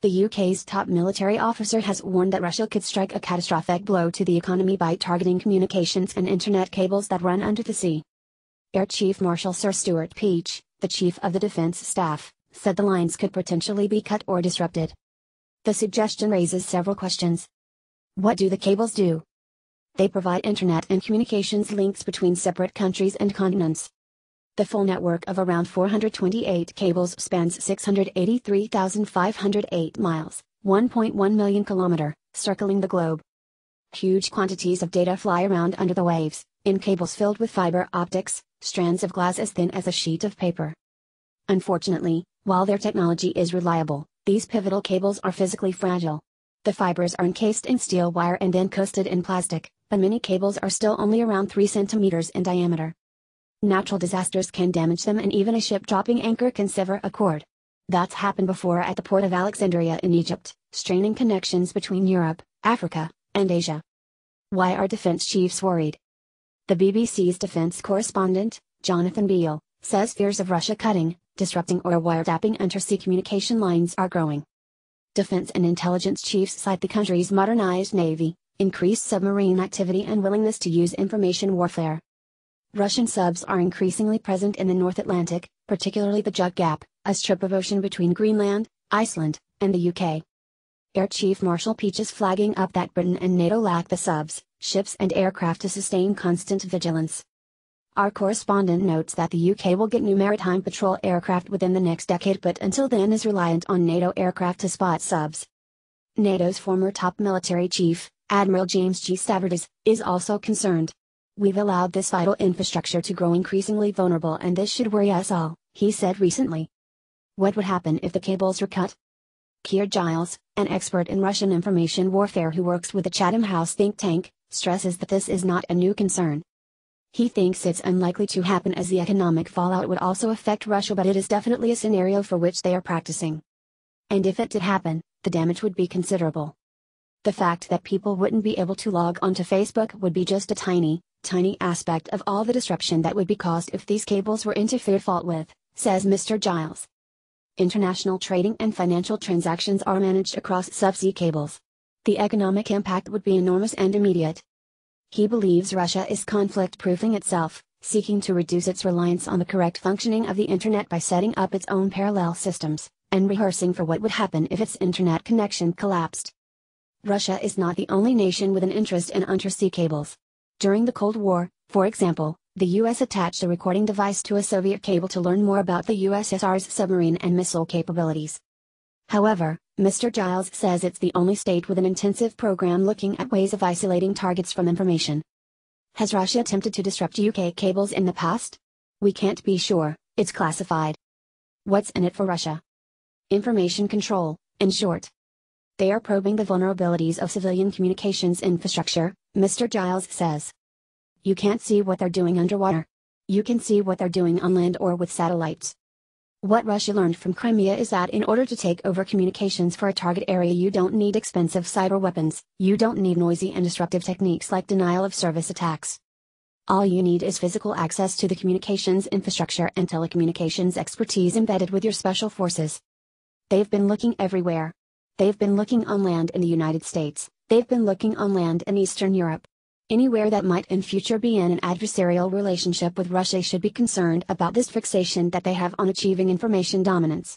The UK's top military officer has warned that Russia could strike a catastrophic blow to the economy by targeting communications and internet cables that run under the sea. Air Chief Marshal Sir Stuart Peach, the chief of the defense staff, said the lines could potentially be cut or disrupted. The suggestion raises several questions. What do the cables do? They provide internet and communications links between separate countries and continents. The full network of around 428 cables spans 683,508 miles, 1.1 million kilometers, circling the globe. Huge quantities of data fly around under the waves, in cables filled with fiber optics, strands of glass as thin as a sheet of paper. Unfortunately, while their technology is reliable, these pivotal cables are physically fragile. The fibers are encased in steel wire and then coated in plastic, but many cables are still only around 3 centimeters in diameter. Natural disasters can damage them, and even a ship dropping anchor can sever a cord. That's happened before at the port of Alexandria in Egypt, straining connections between Europe, Africa, and Asia. Why are defense chiefs worried? The BBC's defense correspondent, Jonathan Beale, says fears of Russia cutting, disrupting or wiretapping undersea communication lines are growing. Defense and intelligence chiefs cite the country's modernized navy, increased submarine activity and willingness to use information warfare. Russian subs are increasingly present in the North Atlantic, particularly the Jug Gap, a strip of ocean between Greenland, Iceland, and the UK. Air Chief Marshal Peach is flagging up that Britain and NATO lack the subs, ships and aircraft to sustain constant vigilance. Our correspondent notes that the UK will get new maritime patrol aircraft within the next decade, but until then is reliant on NATO aircraft to spot subs. NATO's former top military chief, Admiral James G. Stavridis, is also concerned. We've allowed this vital infrastructure to grow increasingly vulnerable, and this should worry us all, he said recently. What would happen if the cables were cut? Keir Giles, an expert in Russian information warfare who works with the Chatham House think tank, stresses that this is not a new concern. He thinks it's unlikely to happen as the economic fallout would also affect Russia, but it is definitely a scenario for which they are practicing. And if it did happen, the damage would be considerable. The fact that people wouldn't be able to log onto Facebook would be just a tiny aspect of all the disruption that would be caused if these cables were interfered with, says Mr. Giles. International trading and financial transactions are managed across subsea cables. The economic impact would be enormous and immediate. He believes Russia is conflict-proofing itself, seeking to reduce its reliance on the correct functioning of the internet by setting up its own parallel systems, and rehearsing for what would happen if its internet connection collapsed. Russia is not the only nation with an interest in undersea cables. During the Cold War, for example, the US attached a recording device to a Soviet cable to learn more about the USSR's submarine and missile capabilities. However, Mr. Giles says it's the only state with an intensive program looking at ways of isolating targets from information. Has Russia attempted to disrupt UK cables in the past? We can't be sure, it's classified. What's in it for Russia? Information control, in short. They are probing the vulnerabilities of civilian communications infrastructure, Mr. Giles says. You can't see what they're doing underwater. You can see what they're doing on land or with satellites. What Russia learned from Crimea is that in order to take over communications for a target area, you don't need expensive cyber weapons, you don't need noisy and disruptive techniques like denial of service attacks. All you need is physical access to the communications infrastructure and telecommunications expertise embedded with your special forces. They've been looking everywhere. They've been looking on land in the United States, they've been looking on land in Eastern Europe. Anywhere that might in future be in an adversarial relationship with Russia should be concerned about this fixation that they have on achieving information dominance.